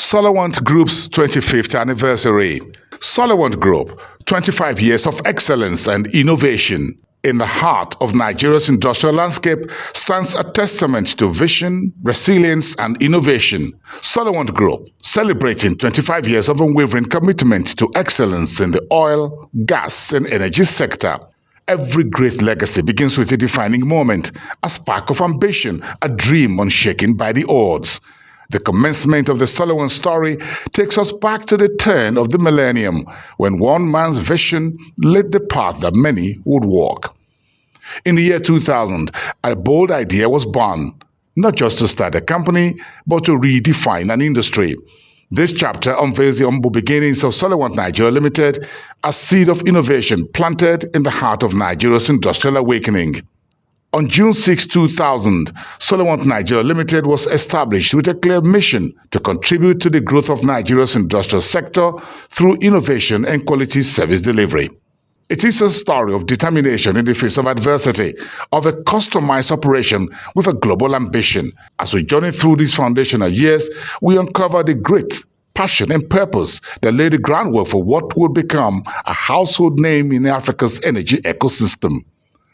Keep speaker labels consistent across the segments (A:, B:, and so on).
A: Solewant Group's 25th anniversary. Solewant Group, 25 years of excellence and innovation in the heart of Nigeria's industrial landscape, stands a testament to vision, resilience, and innovation. Solewant Group, celebrating 25 years of unwavering commitment to excellence in the oil, gas, and energy sector. Every great legacy begins with a defining moment, a spark of ambition, a dream unshaken by the odds. The commencement of the Solewant story takes us back to the turn of the millennium, when one man's vision lit the path that many would walk. In the year 2000, a bold idea was born, not just to start a company, but to redefine an industry. This chapter unveils the humble beginnings of Solewant Nigeria Limited, a seed of innovation planted in the heart of Nigeria's industrial awakening. On June 6, 2000, Solewant Nigeria Limited was established with a clear mission to contribute to the growth of Nigeria's industrial sector through innovation and quality service delivery. It is a story of determination in the face of adversity, of a customized operation with a global ambition. As we journey through these foundational years, we uncover the grit, passion, and purpose that laid the groundwork for what would become a household name in Africa's energy ecosystem.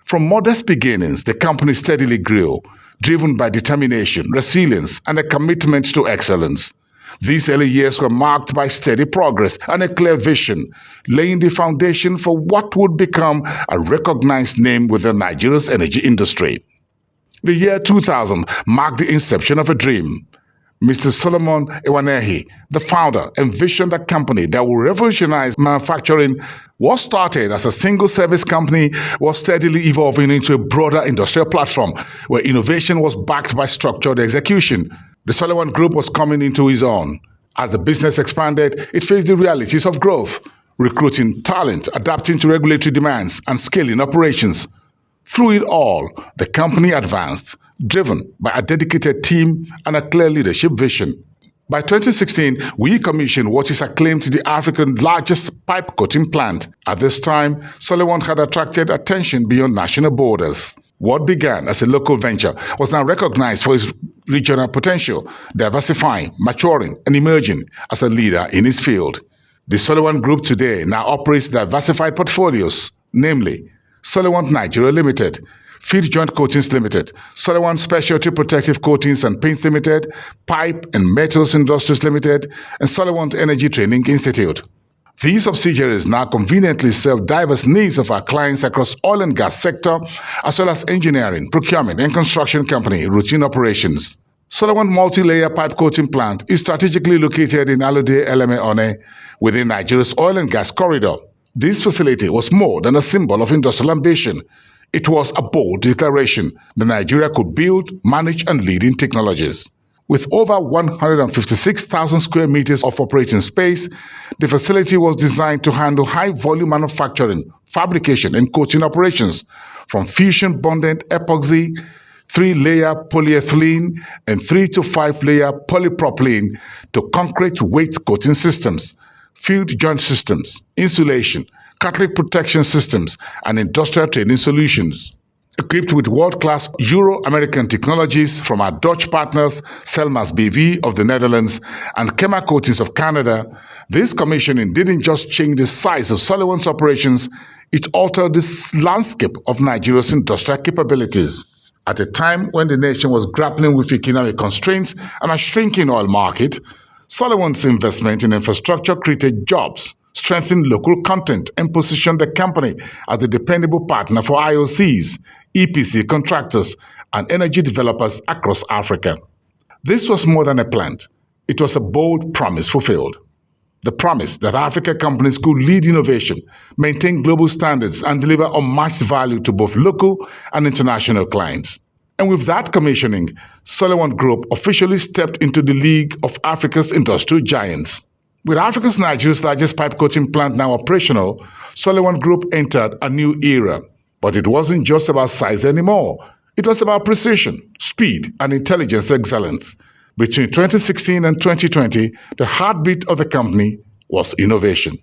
A: From modest beginnings, the company steadily grew, driven by determination, resilience, and a commitment to excellence. These early years were marked by steady progress and a clear vision, laying the foundation for what would become a recognized name within Nigeria's energy industry. The year 2000 marked the inception of a dream. Mr. Solomon Ewanehi, the founder, envisioned a company that would revolutionize manufacturing. What started as a single service company was steadily evolving into a broader industrial platform where innovation was backed by structured execution. The Solewant Group was coming into its own. As the business expanded, it faced the realities of growth, recruiting talent, adapting to regulatory demands, and scaling operations. Through it all, the company advanced, driven by a dedicated team and a clear leadership vision. By 2016, we commissioned what is acclaimed to the African largest pipe coating plant. At this time, Solewant had attracted attention beyond national borders. What began as a local venture was now recognized for its regional potential, diversifying, maturing, and emerging as a leader in its field. The Solewant Group today now operates diversified portfolios, namely Solewant Nigeria Limited, Feed Joint Coatings Limited, Solewant Specialty Protective Coatings and Paints Limited, Pipe and Metals Industries Limited, and Solewant Energy Training Institute. These subsidiaries now conveniently serve diverse needs of our clients across oil and gas sector, as well as engineering, procurement, and construction company routine operations. Solewant Multi-Layer Pipe Coating Plant is strategically located in Alode Eleme One, within Nigeria's oil and gas corridor. This facility was more than a symbol of industrial ambition. It was a bold declaration that Nigeria could build, manage, and lead in technologies. With over 156,000 square meters of operating space, the facility was designed to handle high-volume manufacturing, fabrication, and coating operations, from fusion bonded epoxy, 3-layer polyethylene, and 3 to 5-layer polypropylene to concrete weight coating systems, field joint systems, insulation, catalytic protection systems, and industrial training solutions. Equipped with world-class Euro-American technologies from our Dutch partners, Selmas BV of the Netherlands and Kema Coatings of Canada, this commissioning didn't just change the size of Solewant's operations, it altered the landscape of Nigeria's industrial capabilities. At a time when the nation was grappling with economic constraints and a shrinking oil market, Solewant's investment in infrastructure created jobs, strengthened local content, and positioned the company as a dependable partner for IOCs, EPC contractors, and energy developers across Africa. This was more than a plant. It was a bold promise fulfilled. The promise that African companies could lead innovation, maintain global standards, and deliver unmatched value to both local and international clients. And with that commissioning, Solewant Group officially stepped into the league of Africa's industrial giants. With Nigeria's largest pipe coating plant now operational, Solewant Group entered a new era. But it wasn't just about size anymore. It was about precision, speed, and intelligence excellence. Between 2016 and 2020, the heartbeat of the company was innovation.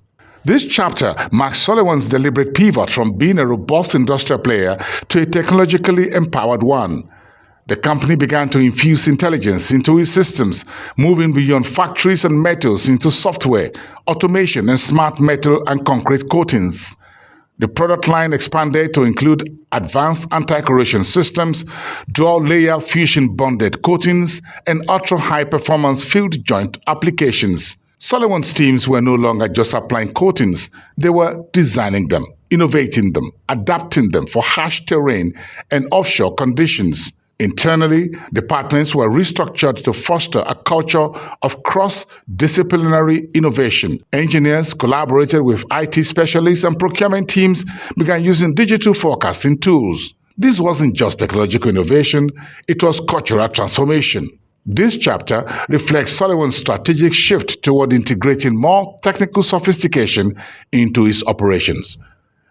A: This chapter marks Solewant's deliberate pivot from being a robust industrial player to a technologically empowered one. The company began to infuse intelligence into its systems, moving beyond factories and metals into software, automation, and smart metal and concrete coatings. The product line expanded to include advanced anti-corrosion systems, dual-layer fusion-bonded coatings, and ultra-high-performance field joint applications. Solewant's teams were no longer just applying coatings, they were designing them, innovating them, adapting them for harsh terrain and offshore conditions. Internally, departments were restructured to foster a culture of cross-disciplinary innovation. Engineers collaborated with IT specialists and procurement teams began using digital forecasting tools. This wasn't just technological innovation, it was cultural transformation. This chapter reflects Solewant's strategic shift toward integrating more technical sophistication into its operations.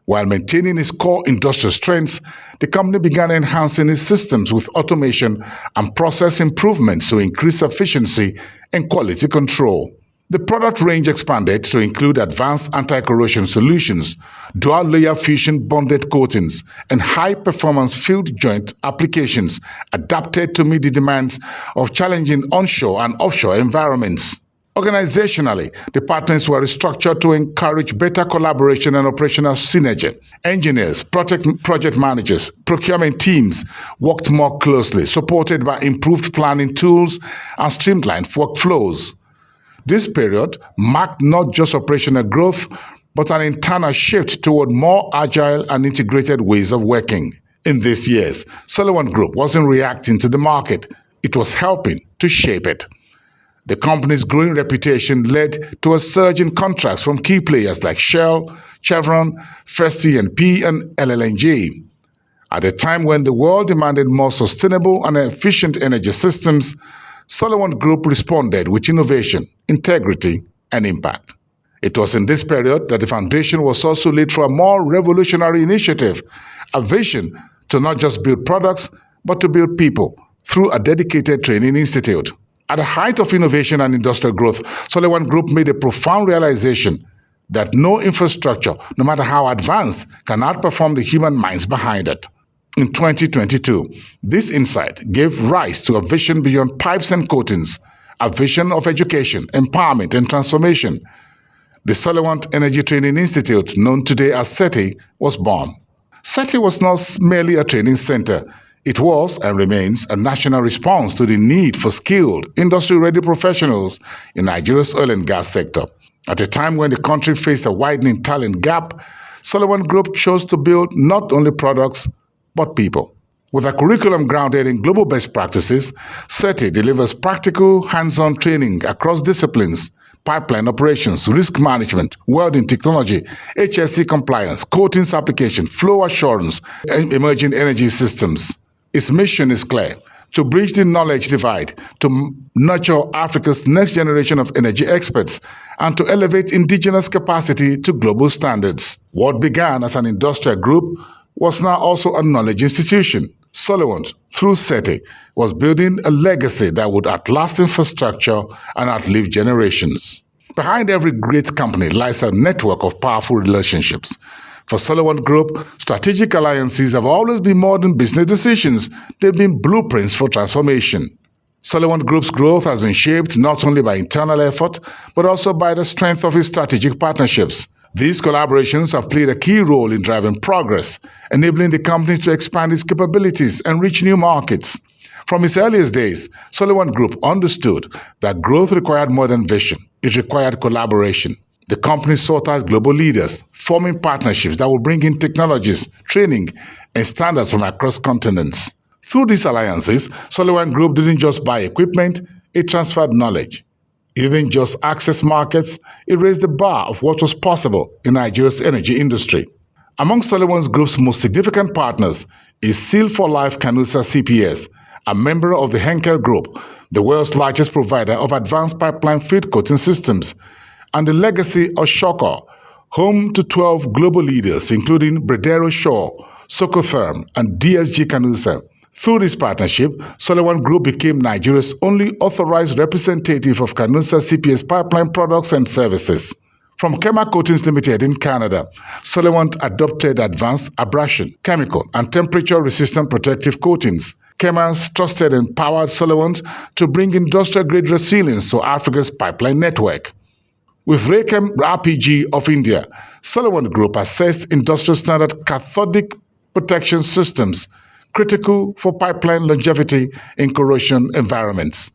A: While maintaining its core industrial strengths, the company began enhancing its systems with automation and process improvements to increase efficiency and quality control. The product range expanded to include advanced anti-corrosion solutions, dual-layer fusion-bonded coatings, and high-performance field joint applications adapted to meet the demands of challenging onshore and offshore environments. Organizationally, departments were restructured to encourage better collaboration and operational synergy. Engineers, project managers, procurement teams worked more closely, supported by improved planning tools and streamlined workflows. This period marked not just operational growth, but an internal shift toward more agile and integrated ways of working. In these years, Solewant Group wasn't reacting to the market, it was helping to shape it. The company's growing reputation led to a surge in contracts from key players like Shell, Chevron, First E&P, and LLNG. At a time when the world demanded more sustainable and efficient energy systems, Solewant Group responded with innovation, integrity, and impact. It was in this period that the foundation was also laid for a more revolutionary initiative, a vision to not just build products, but to build people through a dedicated training institute. At the height of innovation and industrial growth, Solewant Group made a profound realization that no infrastructure, no matter how advanced, can outperform the human minds behind it. In 2022, this insight gave rise to a vision beyond pipes and coatings, a vision of education, empowerment, and transformation. The Solewant Energy Training Institute, known today as SETI, was born. SETI was not merely a training center. It was and remains a national response to the need for skilled, industry-ready professionals in Nigeria's oil and gas sector. At a time when the country faced a widening talent gap, Solewant Group chose to build not only products, but people. With a curriculum grounded in global best practices, SETI delivers practical, hands-on training across disciplines: pipeline operations, risk management, welding technology, HSE compliance, coatings application, flow assurance, and emerging energy systems. Its mission is clear: to bridge the knowledge divide, to nurture Africa's next generation of energy experts, and to elevate indigenous capacity to global standards. What began as an industrial group was now also a knowledge institution. Solewant, through SETI, was building a legacy that would outlast infrastructure and outlive generations. Behind every great company lies a network of powerful relationships. For Solewant Group, strategic alliances have always been more than business decisions. They've been blueprints for transformation. Solewant Group's growth has been shaped not only by internal effort, but also by the strength of its strategic partnerships. These collaborations have played a key role in driving progress, enabling the company to expand its capabilities and reach new markets. From its earliest days, Solewant Group understood that growth required more than vision. It required collaboration. The company sought out global leaders, forming partnerships that would bring in technologies, training, and standards from across continents. Through these alliances, Solewant Group didn't just buy equipment, it transferred knowledge. It didn't just access markets, it raised the bar of what was possible in Nigeria's energy industry. Among Solewant Group's most significant partners is Seal for Life Canusa CPS, a member of the Henkel Group, the world's largest provider of advanced pipeline field coating systems, and the legacy of Shoko, home to 12 global leaders including Bredero Shaw, Socotherm, and DSG Canusa. Through this partnership, Solewant Group became Nigeria's only authorized representative of Canusa CPS pipeline products and services. From Kema Coatings Limited in Canada, Solewant adopted advanced abrasion, chemical, and temperature-resistant protective coatings. Kemas trusted and empowered Solewant to bring industrial-grade resilience to Africa's pipeline network. With Raychem RPG of India, Solewant Group assessed industrial-standard cathodic protection systems critical for pipeline longevity in corrosion environments.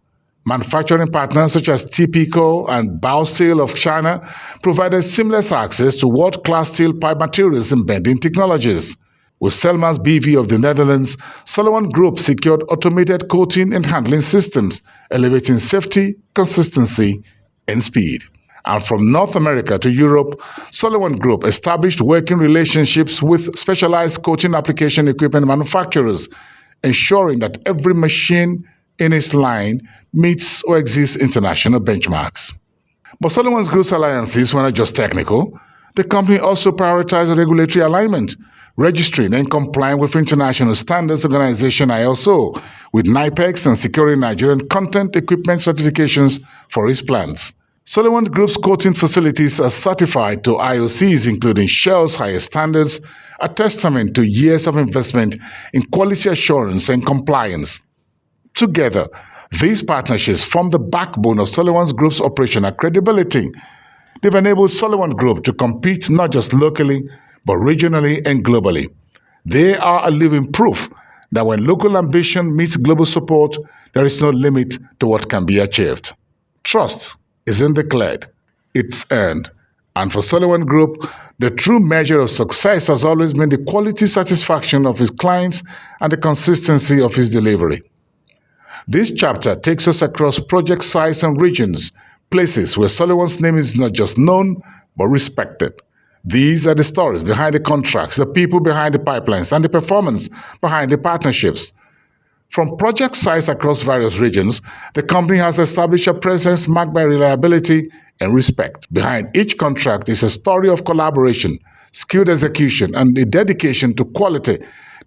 A: Manufacturing partners such as TPCO and Baosteel of China provided seamless access to world-class steel pipe materials and bending technologies. With Selmans BV of the Netherlands, Solewant Group secured automated coating and handling systems, elevating safety, consistency, and speed. And from North America to Europe, Solewant Group established working relationships with specialized coating application equipment manufacturers, ensuring that every machine in its line meets or exceeds international benchmarks. But Solewant Group's alliances were not just technical. The company also prioritized regulatory alignment, registering and complying with International Standards Organization ISO, with NIPEX and securing Nigerian content equipment certifications for its plants. Solewant Group's coating facilities are certified to IOCs, including Shell's highest standards, a testament to years of investment in quality assurance and compliance. Together, these partnerships form the backbone of Solewant Group's operational credibility. They've enabled Solewant Group to compete not just locally, but regionally and globally. They are a living proof that when local ambition meets global support, there is no limit to what can be achieved. Trust isn't declared, it's earned. And for Solewant Group, the true measure of success has always been the quality satisfaction of its clients and the consistency of its delivery. This chapter takes us across project size and regions, places where Solewant's name is not just known, but respected. These are the stories behind the contracts, the people behind the pipelines, and the performance behind the partnerships. From project size across various regions, the company has established a presence marked by reliability and respect. Behind each contract is a story of collaboration, skilled execution, and a dedication to quality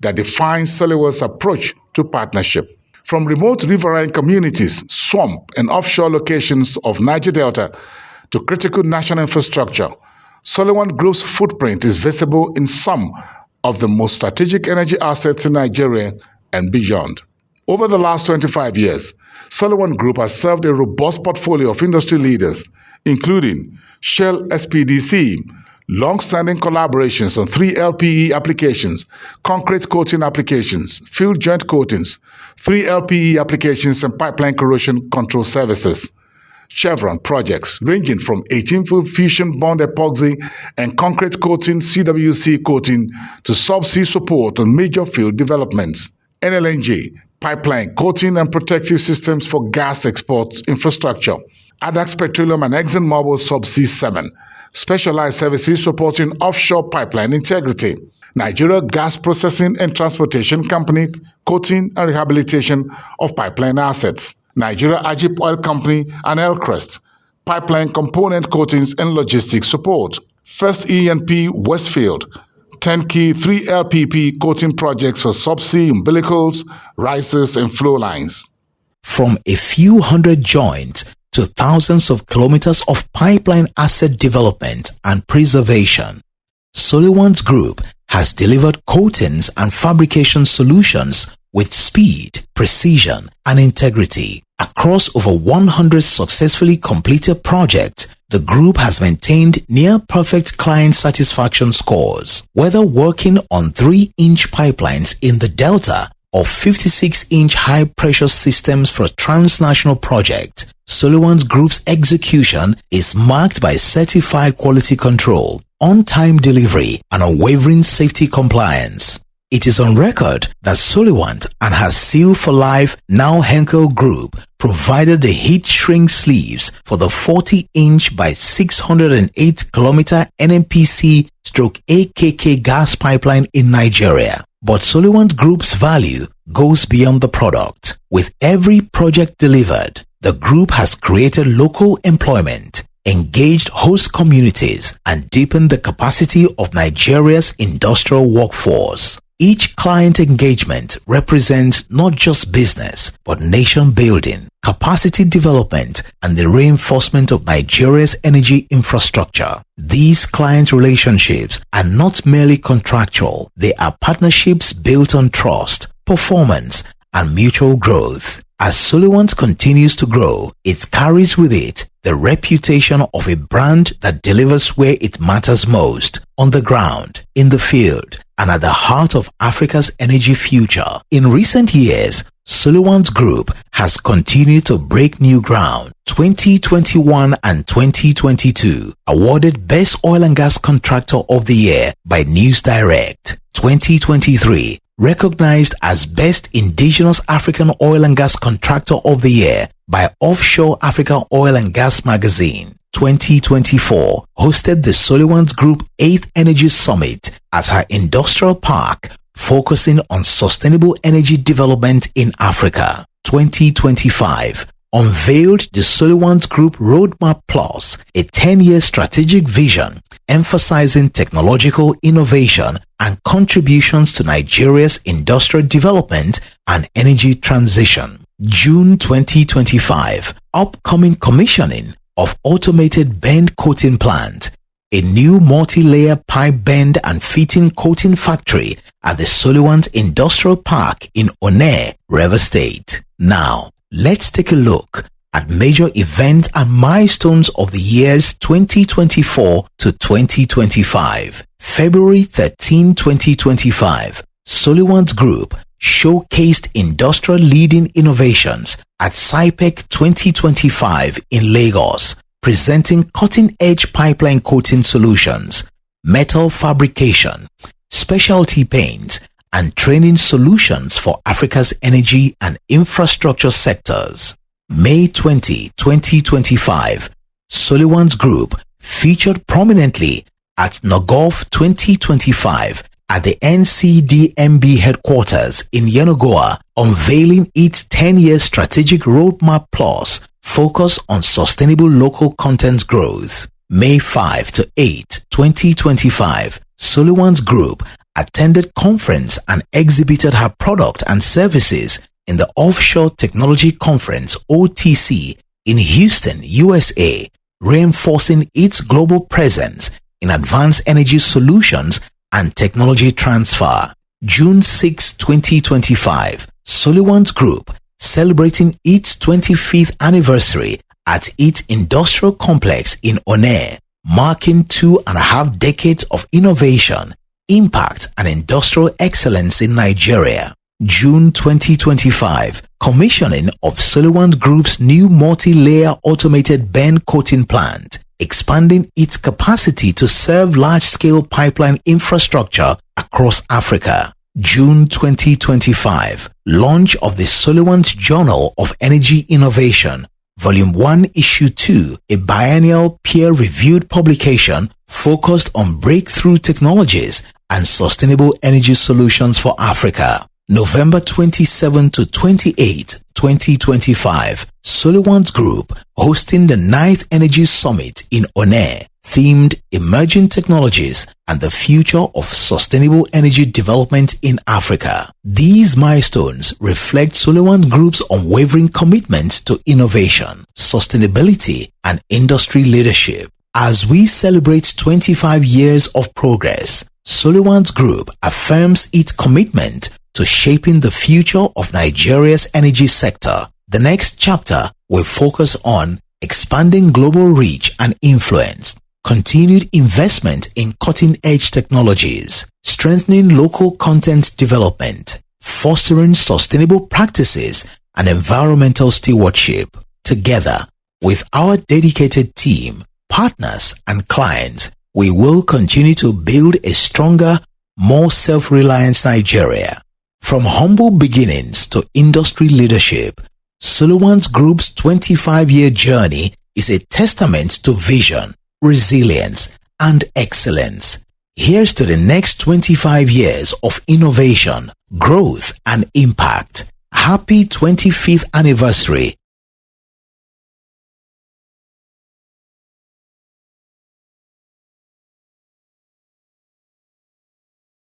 A: that defines Solewant's approach to partnership. From remote riverine communities, swamp, and offshore locations of Niger Delta to critical national infrastructure, Solewant Group's footprint is visible in some of the most strategic energy assets in Nigeria and beyond. Over the last 25 years, Solewant Group has served a robust portfolio of industry leaders, including Shell SPDC, long-standing collaborations on 3LPE applications, concrete coating applications, field joint coatings, 3LPE applications, and pipeline corrosion control services. Chevron projects ranging from 18-foot fusion bond epoxy and concrete coating CWC coating to subsea support on major field developments. NLNG, pipeline coating and protective systems for gas export infrastructure. Adax Petroleum and ExxonMobil Subsea 7, specialized services supporting offshore pipeline integrity. Nigeria Gas Processing and Transportation Company, coating and rehabilitation of pipeline assets. Nigeria Ajip Oil Company and Elcrest, pipeline component coatings and logistics support. First E&P Westfield, 10 key 3LPP coating projects for subsea umbilicals, risers, and flow lines.
B: From a few hundred joints to thousands of kilometers of pipeline asset development and preservation, Solewant Group has delivered coatings and fabrication solutions with speed, precision, and integrity. Across over 100 successfully completed projects, the group has maintained near-perfect client satisfaction scores. Whether working on 3-inch pipelines in the Delta or 56-inch high-pressure systems for a transnational project, Solewant Group's execution is marked by certified quality control, on-time delivery, and unwavering safety compliance. It is on record that Solewant and her Seal for Life, now Henkel Group, provided the heat shrink sleeves for the 40-inch by 608-kilometer NNPC/AKK gas pipeline in Nigeria. But Solewant Group's value goes beyond the product. With every project delivered, the group has created local employment, engaged host communities, and deepened the capacity of Nigeria's industrial workforce. Each client engagement represents not just business, but nation building, capacity development, and the reinforcement of Nigeria's energy infrastructure. These client relationships are not merely contractual, they are partnerships built on trust, performance, and mutual growth. As Solewant continues to grow, it carries with it the reputation of a brand that delivers where it matters most, on the ground, in the field, and at the heart of Africa's energy future. In recent years, Solewant Group has continued to break new ground. 2021 and 2022 awarded Best Oil and Gas Contractor of the Year by News Direct. 2023 recognized as Best Indigenous African Oil and Gas Contractor of the Year by Offshore Africa Oil and Gas Magazine. 2024 hosted the Solewant Group 8th Energy Summit at her industrial park, focusing on sustainable energy development in Africa. 2025 unveiled the Solewant Group Roadmap Plus, a 10-year strategic vision emphasizing technological innovation and contributions to Nigeria's industrial development and energy transition. June 2025, upcoming commissioning of automated bend coating plant, a new multi-layer pipe bend and fitting coating factory at the Solewant Industrial Park in Onne, Rivers State. Now, let's take a look at major events and milestones of the years 2024 to 2025. February 13, 2025, Solewant Group showcased industrial leading innovations at SIPEC 2025 in Lagos, presenting cutting-edge pipeline coating solutions, metal fabrication, specialty paints, and training solutions for Africa's energy and infrastructure sectors. May 20, 2025, Solewant Group featured prominently at NOGOF 2025 at the NCDMB headquarters in Yenagoa, unveiling its 10-year strategic roadmap plus focus on sustainable local content growth. May 5 to 8, 2025, Solewant Group attended conference and exhibited her product and services in the Offshore Technology Conference OTC in Houston, USA, reinforcing its global presence in advanced energy solutions and technology transfer. June 6, 2025, Solewant Group celebrating its 25th anniversary at its industrial complex in Onne, marking 2.5 decades of innovation, impact, and industrial excellence in Nigeria. June 2025, commissioning of Solewant Group's new multi-layer automated bend coating plant, expanding its capacity to serve large-scale pipeline infrastructure across Africa. June 2025, launch of the Solewant Journal of Energy Innovation, Volume 1, Issue 2, a biennial peer-reviewed publication focused on breakthrough technologies and sustainable energy solutions for Africa. November 27 to 28, 2025, Solewant Group hosting the 9th Energy Summit in Onne, themed Emerging Technologies and the Future of Sustainable Energy Development in Africa. These milestones reflect Solewant Group's unwavering commitment to innovation, sustainability, and industry leadership. As we celebrate 25 years of progress, Solewant Group affirms its commitment to shaping the future of Nigeria's energy sector. The next chapter will focus on expanding global reach and influence, continued investment in cutting-edge technologies, strengthening local content development, fostering sustainable practices and environmental stewardship. Together, with our dedicated team, partners, and clients, we will continue to build a stronger, more self-reliant Nigeria. From humble beginnings to industry leadership, Solewant Group's 25-year journey is a testament to vision, resilience, and excellence. Here's to the next 25 years of innovation, growth, and impact. Happy 25th anniversary,